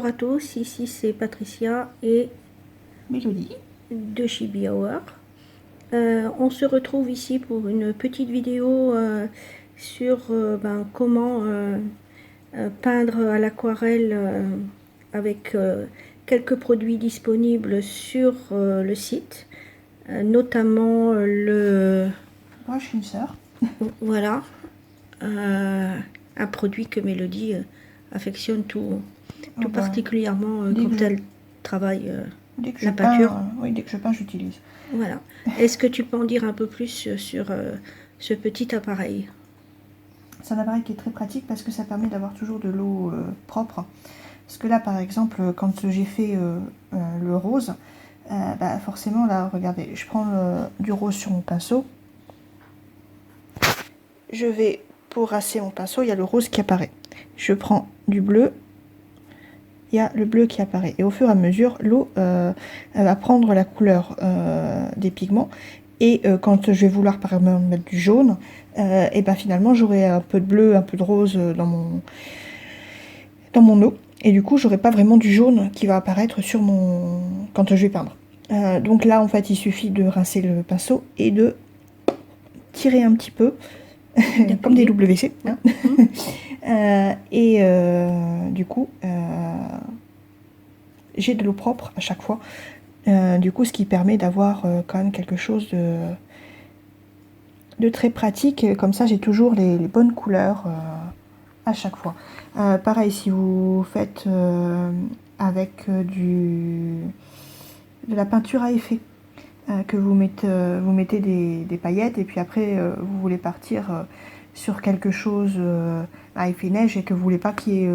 Bonjour à tous, ici c'est Patricia et Mélodie. de Chibi Hour. On se retrouve ici pour une petite vidéo sur comment peindre à l'aquarelle avec quelques produits disponibles sur le site, notamment le... Brush Fincher. Voilà, un produit que Mélodie affectionne tout particulièrement quand elle travaille Dès que la je peinture. peins, oui, dès que je peins, j'utilise. Voilà. Est-ce que tu peux en dire un peu plus sur ce petit appareil? C'est un appareil qui est très pratique parce que ça permet d'avoir toujours de l'eau propre. Parce que là, par exemple, quand j'ai fait le rose, forcément, là, regardez, je prends du rose sur mon pinceau. Je vais, pour rincer mon pinceau, il y a le rose qui apparaît. Je prends du bleu, il y a le bleu qui apparaît. Et au fur et à mesure, l'eau elle va prendre la couleur des pigments. Et quand je vais vouloir par exemple mettre du jaune, et finalement j'aurai un peu de bleu, un peu de rose dans mon eau. Et du coup, j'aurai pas vraiment du jaune qui va apparaître sur quand je vais peindre. Donc là, en fait, il suffit de rincer le pinceau et de tirer un petit peu, comme des WC. Hein. Du coup, j'ai de l'eau propre à chaque fois. Du coup, ce qui permet d'avoir quand même quelque chose de très pratique. Comme ça, j'ai toujours les bonnes couleurs à chaque fois. Pareil, si vous faites avec de la peinture à effet, que vous mettez des paillettes et puis après vous voulez partir sur quelque chose à effet neige et que vous voulez pas qu'il y ait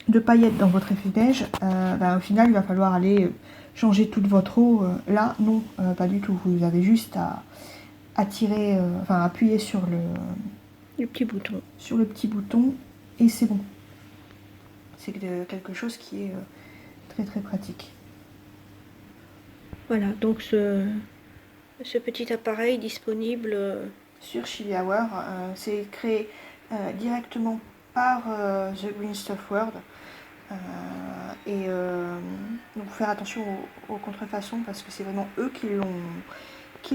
de paillettes dans votre effet neige, au final il va falloir aller changer toute votre eau. Là non, pas du tout, vous avez juste à tirer, appuyer sur le petit bouton et c'est bon. C'est quelque chose qui est très très pratique. Voilà, donc ce petit appareil disponible sur Chibi Hour, c'est créé directement par The Green Stuff World. Donc faire attention aux contrefaçons parce que c'est vraiment eux qui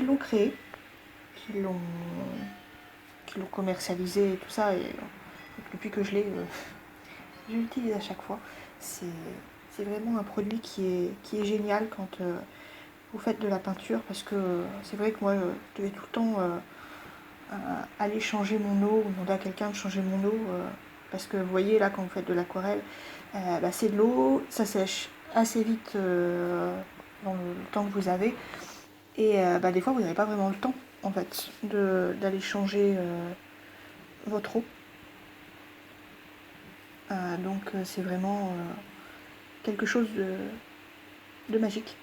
l'ont créé, qui l'ont commercialisé et tout ça. Et depuis que je l'utilise à chaque fois. C'est vraiment un produit qui est génial quand vous faites de la peinture parce que c'est vrai que moi je devais tout le temps aller changer mon eau ou demander à quelqu'un de changer mon eau parce que vous voyez là quand vous faites de l'aquarelle, c'est de l'eau, ça sèche assez vite dans le temps que vous avez et des fois vous n'avez pas vraiment le temps en fait d'aller changer votre eau. Donc c'est vraiment quelque chose de magique.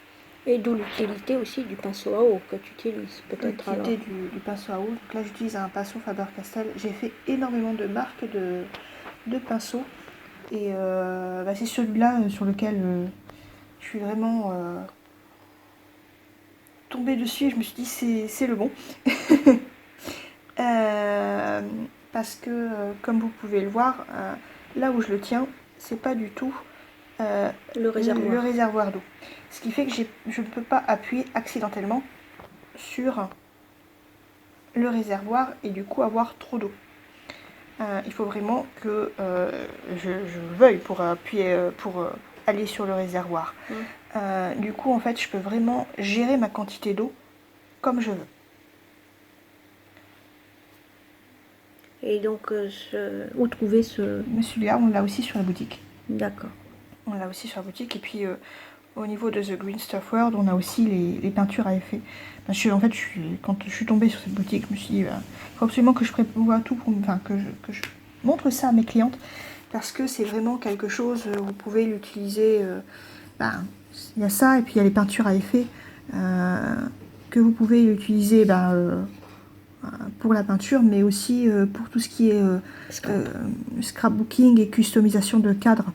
et d'où l'utilité aussi du pinceau à eau que tu utilises peut-être. L'utilité du pinceau à eau. Donc là j'utilise un pinceau Faber-Castell. J'ai fait énormément de marques de pinceaux et c'est celui-là sur lequel je suis vraiment tombée dessus et je me suis dit c'est le bon. Parce que comme vous pouvez le voir, là où je le tiens, c'est pas du tout le réservoir d'eau. Ce qui fait que je ne peux pas appuyer accidentellement sur le réservoir et du coup avoir trop d'eau. Il faut vraiment que je veuille pour appuyer, pour aller sur le réservoir. Du coup, en fait, je peux vraiment gérer ma quantité d'eau comme je veux. Et donc, où trouver ce... Celui-là, on l'a aussi sur la boutique. D'accord. On l'a aussi sur la boutique. Et puis, au niveau de The Green Stuff World, on a aussi les peintures à effet. Quand je suis tombée sur cette boutique, je me suis dit, faut absolument que je prévoie tout, que je montre ça à mes clientes. Parce que c'est vraiment quelque chose, vous pouvez l'utiliser... il y a ça, et puis il y a les peintures à effet que vous pouvez utiliser pour la peinture, mais aussi pour tout ce qui est scrapbooking et customisation de cadres.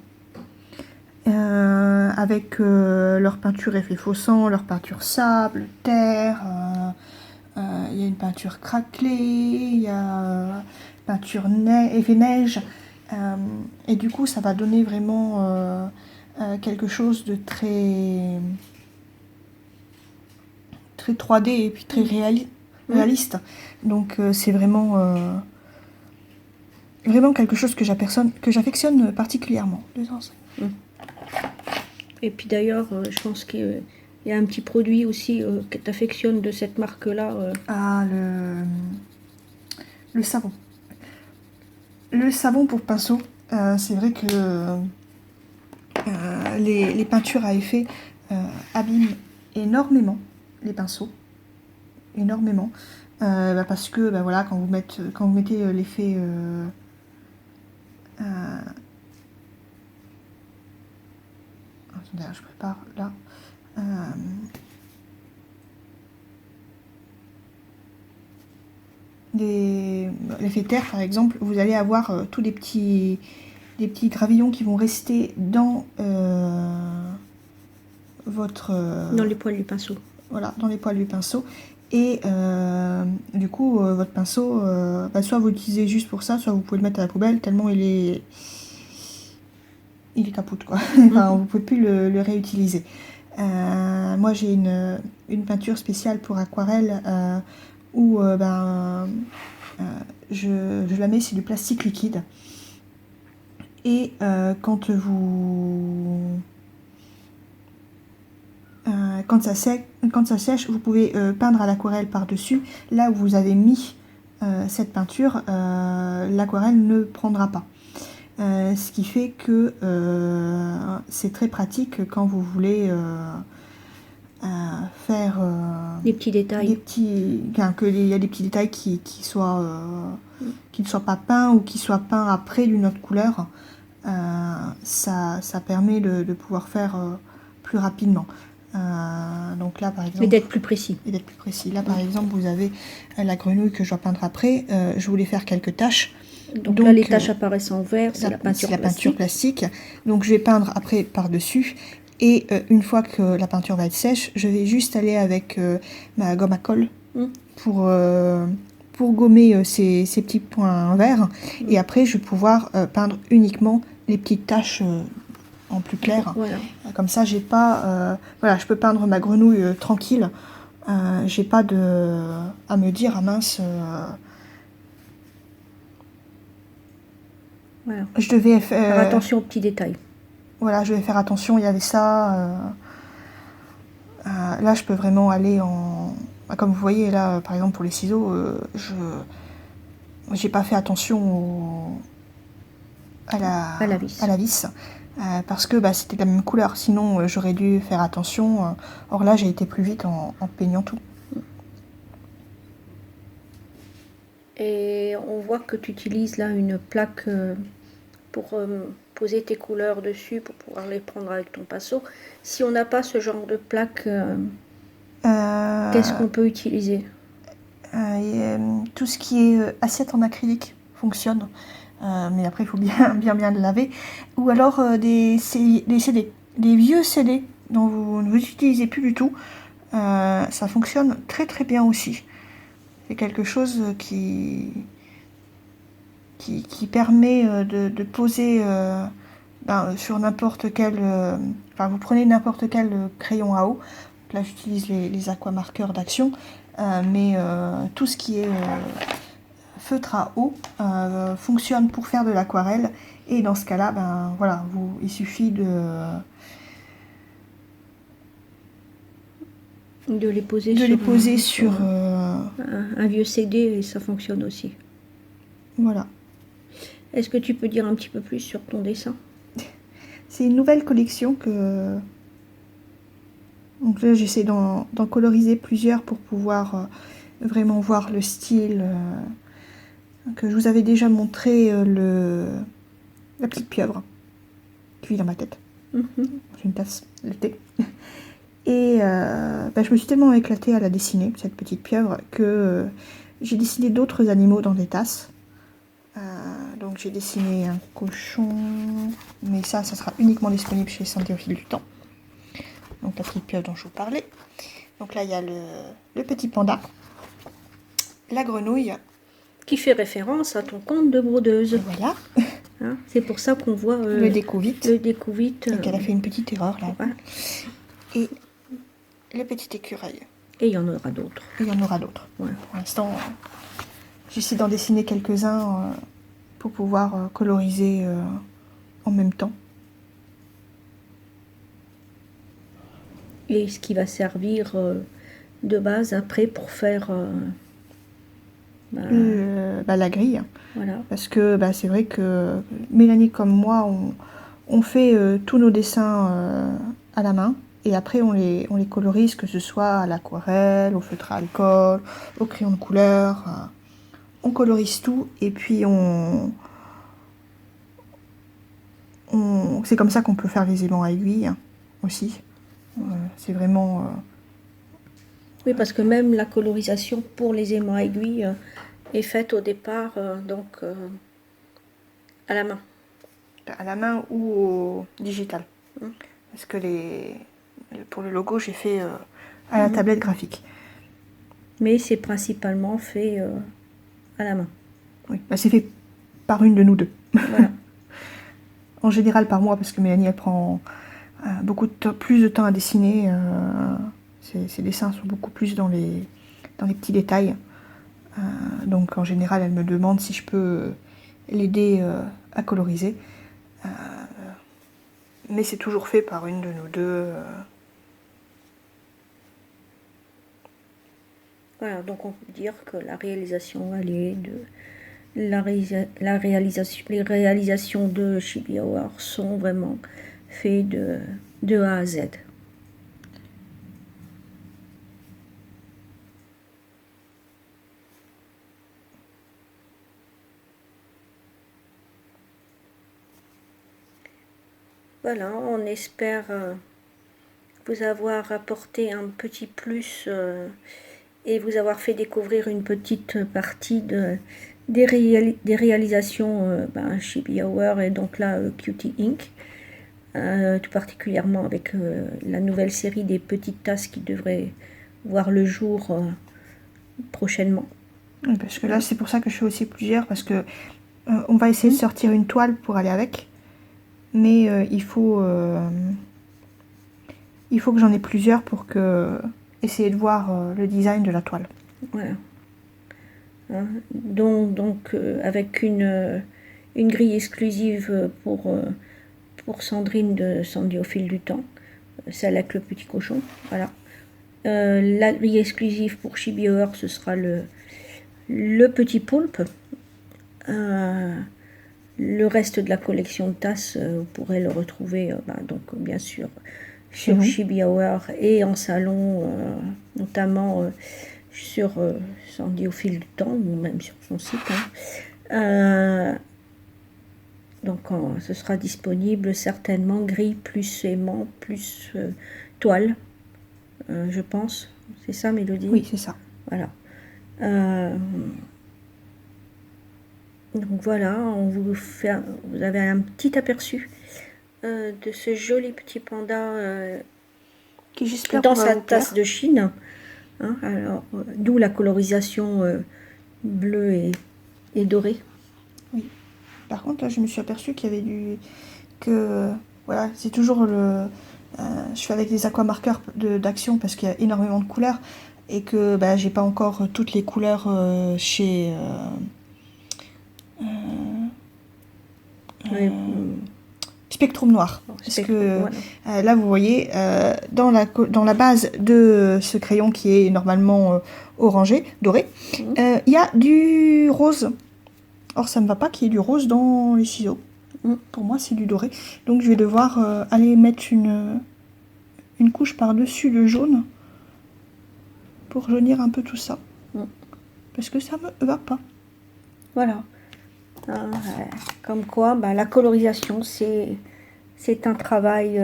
Avec leur peinture effet faussant, leur peinture sable, terre, il y a une peinture craquelée, il y a peinture effet neige, Et du coup, ça va donner vraiment quelque chose de très 3D et puis très réaliste. Donc c'est vraiment quelque chose que j'affectionne particulièrement. Et puis d'ailleurs, je pense qu'il y a un petit produit aussi que tu affectionnes de cette marque-là. Ah, le savon. Le savon pour pinceau. C'est vrai que les peintures à effet abîment énormément les pinceaux. Énormément. Parce que voilà, quand vous mettez l'effet attendez, je prépare là. L'effet terre par exemple, vous allez avoir tous des petits gravillons qui vont rester dans dans les poils du pinceau. Voilà, dans les poils du pinceau. Et du coup, votre pinceau, soit vous l'utilisez juste pour ça, soit vous pouvez le mettre à la poubelle, tellement il est capote, quoi. Enfin, vous ne pouvez plus le réutiliser. Moi, j'ai une peinture spéciale pour aquarelle où je la mets, c'est du plastique liquide. Et quand ça sèche, vous pouvez peindre à l'aquarelle par-dessus. Là où vous avez mis cette peinture, l'aquarelle ne prendra pas. Ce qui fait que c'est très pratique quand vous voulez faire des petits détails. Qu'il y a des petits détails qui ne soient pas peints ou qui soient peints après d'une autre couleur. Ça permet de pouvoir faire plus rapidement. Donc là, par exemple, et d'être plus précis. Là, par exemple, vous avez la grenouille que je dois peindre après. Je voulais faire quelques taches. Donc là, les taches apparaissent en vert, c'est la peinture plastique. Donc je vais peindre après par-dessus. Et une fois que la peinture va être sèche, je vais juste aller avec ma gomme à colle pour gommer ces petits points verts. Et après, je vais pouvoir peindre uniquement les petites taches en plus clair. Voilà. Comme ça, j'ai pas... voilà, je peux peindre ma grenouille tranquille. J'ai pas à me dire, ah mince... Voilà. Je devais faire attention aux petits détails. Voilà, je vais faire attention, il y avait ça. Là, je peux vraiment aller en... Comme vous voyez, là, par exemple, pour les ciseaux, j'ai pas fait attention à la vis. Parce que c'était de la même couleur. Sinon, j'aurais dû faire attention. Or là, j'ai été plus vite en peignant tout. Et on voit que tu utilises là une plaque pour poser tes couleurs dessus, pour pouvoir les prendre avec ton pinceau. Si on n'a pas ce genre de plaque, qu'est-ce qu'on peut utiliser? Tout ce qui est assiette en acrylique fonctionne. Mais après, il faut bien le laver. Ou alors des CD, des vieux CD dont vous ne vous utilisez plus du tout. Ça fonctionne très très bien aussi. C'est quelque chose qui permet de poser sur n'importe quel... vous prenez n'importe quel crayon à eau. Là, j'utilise les aquamarqueurs d'Action. Mais tout ce qui est feutre à eau fonctionne pour faire de l'aquarelle. Et dans ce cas-là, voilà, il suffit de les poser sur un vieux CD et ça fonctionne aussi. Voilà. Est-ce que tu peux dire un petit peu plus sur ton dessin? C'est une nouvelle collection que... Donc là, j'essaie d'en coloriser plusieurs pour pouvoir vraiment voir le style. Que je vous avais déjà montré la petite pieuvre qui vit dans ma tête. J'ai une tasse de thé. Et je me suis tellement éclatée à la dessiner, cette petite pieuvre, que j'ai dessiné d'autres animaux dans des tasses. Donc j'ai dessiné un cochon, mais ça sera uniquement disponible chez Santé au fil du temps. Donc la petite pieuvre dont je vous parlais. Donc là il y a le petit panda, la grenouille. Qui fait référence à ton compte de brodeuse. Et voilà. Hein, c'est pour ça qu'on voit le déco vite. Le déco vite. Donc elle a fait une petite erreur là. Voilà. Et le petit écureuil. Et il y en aura d'autres. Il y en aura d'autres. Ouais. Pour l'instant, j'essaie d'en dessiner quelques-uns pour pouvoir coloriser en même temps. Et ce qui va servir de base après pour faire la grille. Voilà. Parce que c'est vrai que Mélanie comme moi, on fait tous nos dessins à la main. Et après, on les colorise, que ce soit à l'aquarelle, au feutre à alcool, au crayon de couleur. On colorise tout et puis c'est comme ça qu'on peut faire les aimants à aiguille aussi. C'est vraiment... Oui, parce que même la colorisation pour les aimants à aiguille est faite au départ à la main. À la main ou au digital. Parce que pour le logo, j'ai fait à la tablette graphique. Mais c'est principalement fait à la main. Oui, c'est fait par une de nous deux. Voilà. En général par moi, parce que Mélanie, elle prend plus de temps à dessiner. Ses dessins sont beaucoup plus dans les petits détails. Donc en général, elle me demande si je peux l'aider à coloriser. Mais c'est toujours fait par une de nous deux. Voilà, donc on peut dire que la réalisation, elle est de... les réalisations de Chibi Hour sont vraiment faites de A à Z. Voilà, on espère vous avoir apporté un petit plus et vous avoir fait découvrir une petite partie des réalisations Chibi Hour et donc là Cutie Ink. Tout particulièrement avec la nouvelle série des petites tasses qui devrait voir le jour prochainement. Oui, parce que là, c'est pour ça que je fais aussi plusieurs, parce que on va essayer de sortir une toile pour aller avec, mais il faut que j'en ai plusieurs pour essayer de voir le design de la toile. Voilà. Hein, donc avec une grille exclusive pour Sandrine de Sandy au fil du temps, celle avec le petit cochon, voilà. La grille exclusive pour Chibi Hour, ce sera le petit poulpe. Le reste de la collection de tasses, vous pourrez le retrouver donc bien sûr sur Chibi Hour et en salon, notamment sur Sandy au fil du temps ou même sur son site. Donc ce sera disponible certainement grille plus aimant plus toile, je pense. C'est ça, Mélodie? Oui, c'est ça. Voilà. Donc voilà, vous avez un petit aperçu de ce joli petit panda qui j'espère dans sa tasse de Chine. Hein, alors, d'où la colorisation bleue et dorée. Oui. Par contre, là, je me suis aperçue qu'il y avait voilà, c'est toujours je fais avec des aquamarqueurs d'Action parce qu'il y a énormément de couleurs et que j'ai pas encore toutes les couleurs chez Spectrum Noir. Parce que voilà. Là, vous voyez, dans la base de ce crayon qui est normalement orangé, doré, il y a du rose. Or, ça ne va pas qu'il y ait du rose dans les ciseaux. Pour moi, c'est du doré. Donc, je vais devoir aller mettre une couche par-dessus le jaune pour jaunir un peu tout ça. Parce que ça ne me va pas. Voilà. Comme quoi, la colorisation, c'est un travail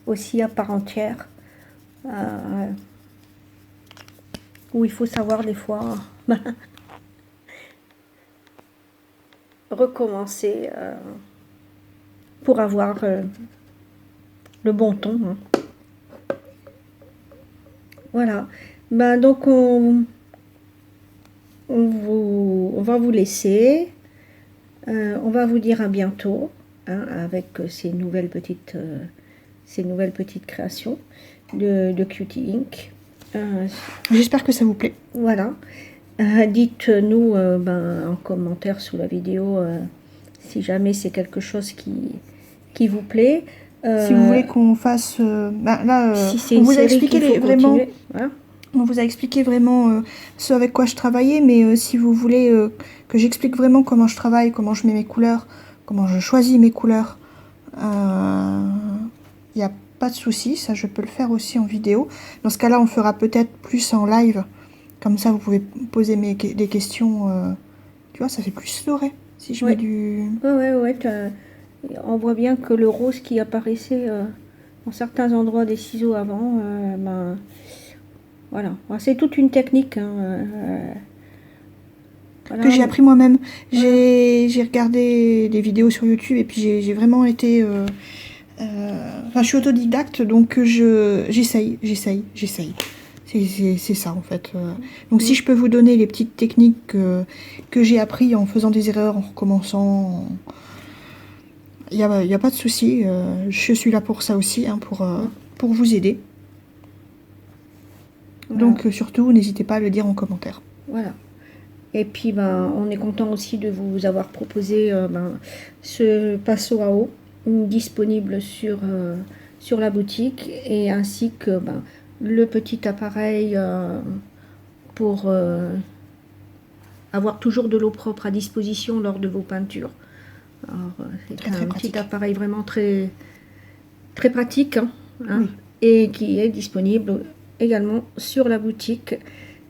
aussi à part entière. Où il faut savoir des fois recommencer pour avoir le bon ton. Voilà. Donc on va vous laisser. On va vous dire à bientôt hein, avec ces nouvelles petites créations de Cutie Ink. J'espère que ça vous plaît. Voilà. Dites-nous en commentaire sous la vidéo si jamais c'est quelque chose qui vous plaît. Si vous voulez qu'on fasse... si c'est on une vous a série expliqué qu'il faut vraiment... continuer, voilà. On vous a expliqué vraiment ce avec quoi je travaillais, mais si vous voulez que j'explique vraiment comment je travaille, comment je mets mes couleurs, comment je choisis mes couleurs, il n'y a pas de souci, ça je peux le faire aussi en vidéo. Dans ce cas-là, on fera peut-être plus en live, comme ça vous pouvez poser des questions, tu vois, ça fait plus sourire si je mets du... Ouais, on voit bien que le rose qui apparaissait dans certains endroits des ciseaux avant, voilà, c'est toute une technique. Hein, voilà. Que j'ai appris moi-même. J'ai regardé des vidéos sur YouTube et puis j'ai vraiment été... je suis autodidacte, donc j'essaye. C'est ça en fait. Donc si je peux vous donner les petites techniques que j'ai appris en faisant des erreurs, en recommençant, il n'y a pas de souci. Je suis là pour ça aussi, hein, pour vous aider. Voilà. Donc surtout, n'hésitez pas à le dire en commentaire. Voilà. Et puis on est content aussi de vous avoir proposé ce pinceau à eau disponible sur la boutique et ainsi que le petit appareil pour avoir toujours de l'eau propre à disposition lors de vos peintures. C'est un petit appareil vraiment très, très pratique hein, oui. Et qui est disponible également sur la boutique.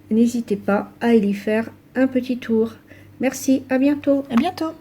N'hésitez pas à y faire un petit tour. Merci, à bientôt. À bientôt.